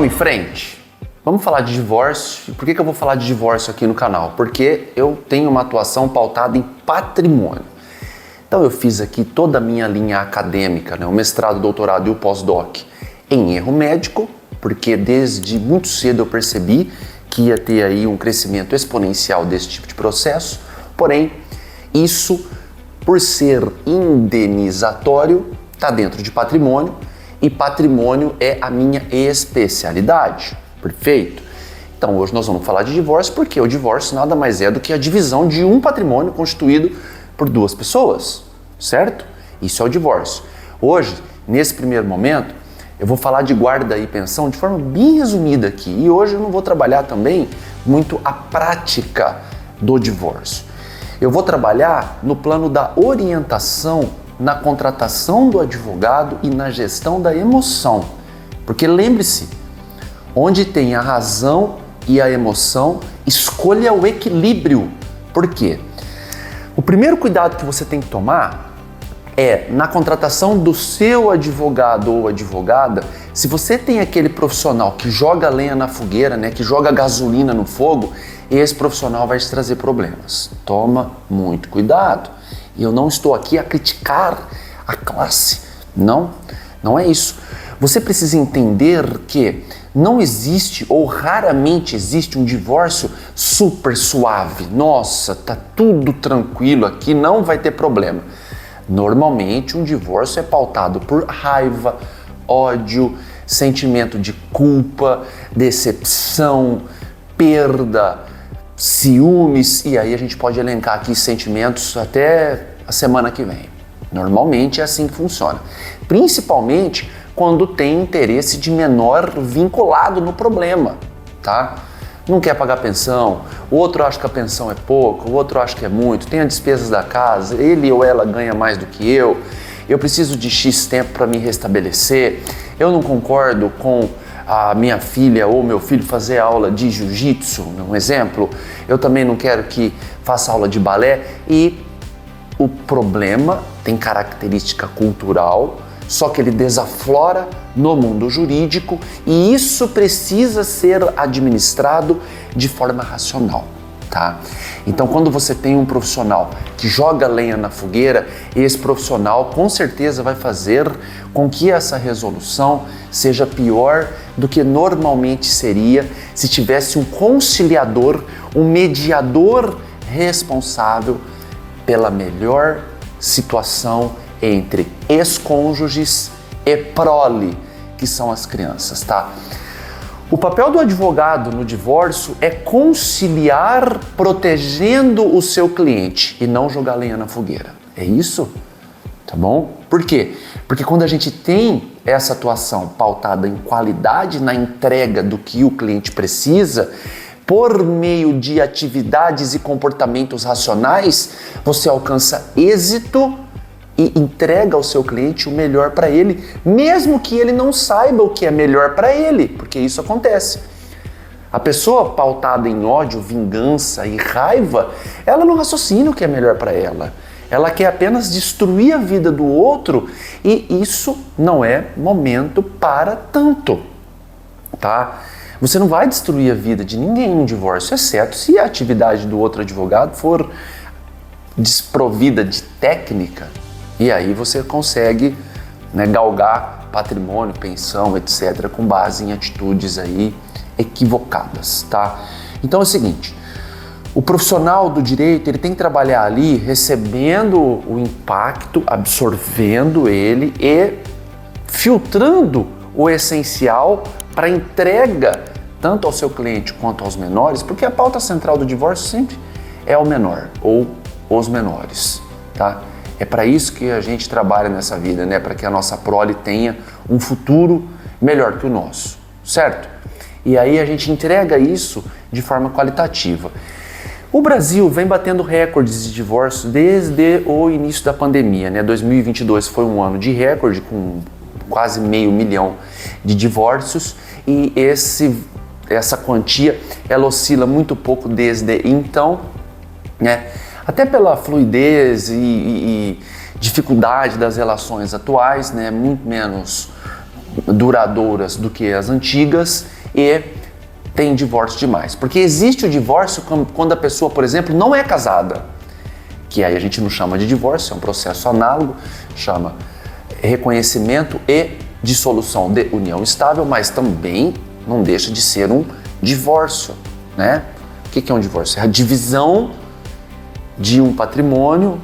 Vamos em frente? Vamos falar de divórcio. Por que eu vou falar de divórcio aqui no canal? Porque eu tenho uma atuação pautada em patrimônio. Então eu fiz aqui toda a minha linha acadêmica, né? O mestrado, o doutorado e o pós-doc em erro médico, porque desde muito cedo eu percebi que ia ter aí um crescimento exponencial desse tipo de processo. Porém, isso, por ser indenizatório, está dentro de patrimônio, e patrimônio é a minha especialidade. Perfeito? Então hoje nós vamos falar de divórcio, porque o divórcio nada mais é do que a divisão de um patrimônio constituído por duas pessoas, certo? Isso é o divórcio. Hoje, nesse primeiro momento, eu vou falar de guarda e pensão de forma bem resumida aqui. E hoje eu não vou trabalhar também muito a prática do divórcio. Eu vou trabalhar no plano da orientação, na contratação do advogado e na gestão da emoção. Porque lembre-se, onde tem a razão e a emoção, escolha o equilíbrio. Por quê? O primeiro cuidado que você tem que tomar é, na contratação do seu advogado ou advogada, se você tem aquele profissional que joga lenha na fogueira, né, que joga gasolina no fogo, esse profissional vai te trazer problemas. Toma muito cuidado. E eu não estou aqui a criticar a classe. Não é isso. Você precisa entender que não existe ou raramente existe um divórcio super suave. Nossa, tá tudo tranquilo aqui, não vai ter problema. Normalmente um divórcio é pautado por raiva, ódio, sentimento de culpa, decepção, perda, ciúmes, e aí a gente pode elencar aqui sentimentos até a semana que vem. Normalmente é assim que funciona. Principalmente quando tem interesse de menor vinculado no problema, tá? Não quer pagar pensão, o outro acha que a pensão é pouco, o outro acha que é muito, tem as despesas da casa, ele ou ela ganha mais do que eu preciso de X tempo para me restabelecer, eu não concordo com a minha filha ou meu filho fazer aula de jiu-jitsu, um exemplo, eu também não quero que faça aula de balé, e o problema tem característica cultural, só que ele desaflora no mundo jurídico e isso precisa ser administrado de forma racional, tá? Então, quando você tem um profissional que joga lenha na fogueira, esse profissional com certeza vai fazer com que essa resolução seja pior do que normalmente seria se tivesse um conciliador, um mediador responsável pela melhor situação entre ex-cônjuges e prole, que são as crianças, tá? O papel do advogado no divórcio é conciliar protegendo o seu cliente e não jogar lenha na fogueira. É isso? Tá bom? Por quê? Porque quando a gente tem essa atuação pautada em qualidade na entrega do que o cliente precisa, por meio de atividades e comportamentos racionais, você alcança êxito e entrega ao seu cliente o melhor para ele, mesmo que ele não saiba o que é melhor para ele, porque isso acontece. A pessoa pautada em ódio, vingança e raiva, ela não raciocina o que é melhor para ela. Ela quer apenas destruir a vida do outro e isso não é momento para tanto, tá? Você não vai destruir a vida de ninguém em um divórcio, exceto se a atividade do outro advogado for desprovida de técnica. E aí você consegue, né, galgar patrimônio, pensão, etc., com base em atitudes aí equivocadas, tá? Então é o seguinte, o profissional do direito, ele tem que trabalhar ali recebendo o impacto, absorvendo ele e filtrando o essencial para entrega tanto ao seu cliente quanto aos menores, porque a pauta central do divórcio sempre é o menor ou os menores, tá? É para isso que a gente trabalha nessa vida, né? Para que a nossa prole tenha um futuro melhor que o nosso, certo? E aí a gente entrega isso de forma qualitativa. O Brasil vem batendo recordes de divórcio desde o início da pandemia, né? 2022 foi um ano de recorde, com quase 500 mil de divórcios, e essa quantia ela oscila muito pouco desde então, né? Até pela fluidez e dificuldade das relações atuais, né? Muito menos duradouras do que as antigas e tem divórcio demais. Porque existe o divórcio quando a pessoa, por exemplo, não é casada, que aí a gente não chama de divórcio, é um processo análogo, chama reconhecimento e dissolução de união estável, mas também não deixa de ser um divórcio, né? O que é um divórcio? É a divisão de um patrimônio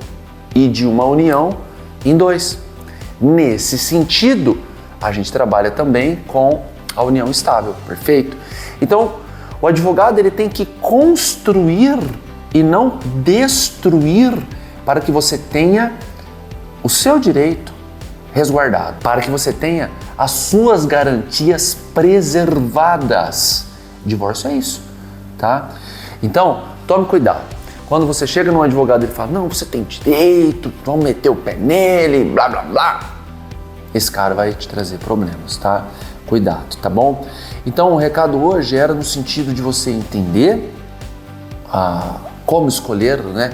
e de uma união em dois. Nesse sentido, a gente trabalha também com a união estável, perfeito? Então, o advogado ele tem que construir e não destruir para que você tenha o seu direito resguardado, para que você tenha as suas garantias preservadas. Divórcio é isso, tá? Então, tome cuidado. Quando você chega num advogado e ele fala, não, você tem direito, vamos meter o pé nele, blá, blá, blá. Esse cara vai te trazer problemas, tá? Cuidado, tá bom? Então, o recado hoje era no sentido de você entender como escolher, né,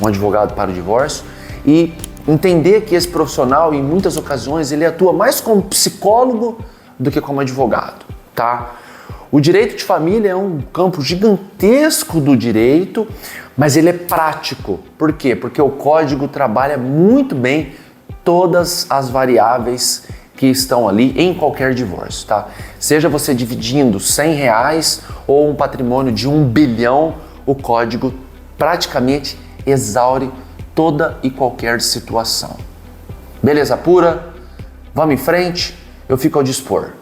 um advogado para o divórcio e entender que esse profissional, em muitas ocasiões, ele atua mais como psicólogo do que como advogado, tá? O direito de família é um campo gigantesco do direito, mas ele é prático. Por quê? Porque o código trabalha muito bem todas as variáveis que estão ali em qualquer divórcio, tá? Seja você dividindo R$100 ou um patrimônio de 1 bilhão, o código praticamente exaure toda e qualquer situação. Beleza pura? Vamos em frente? Eu fico ao dispor.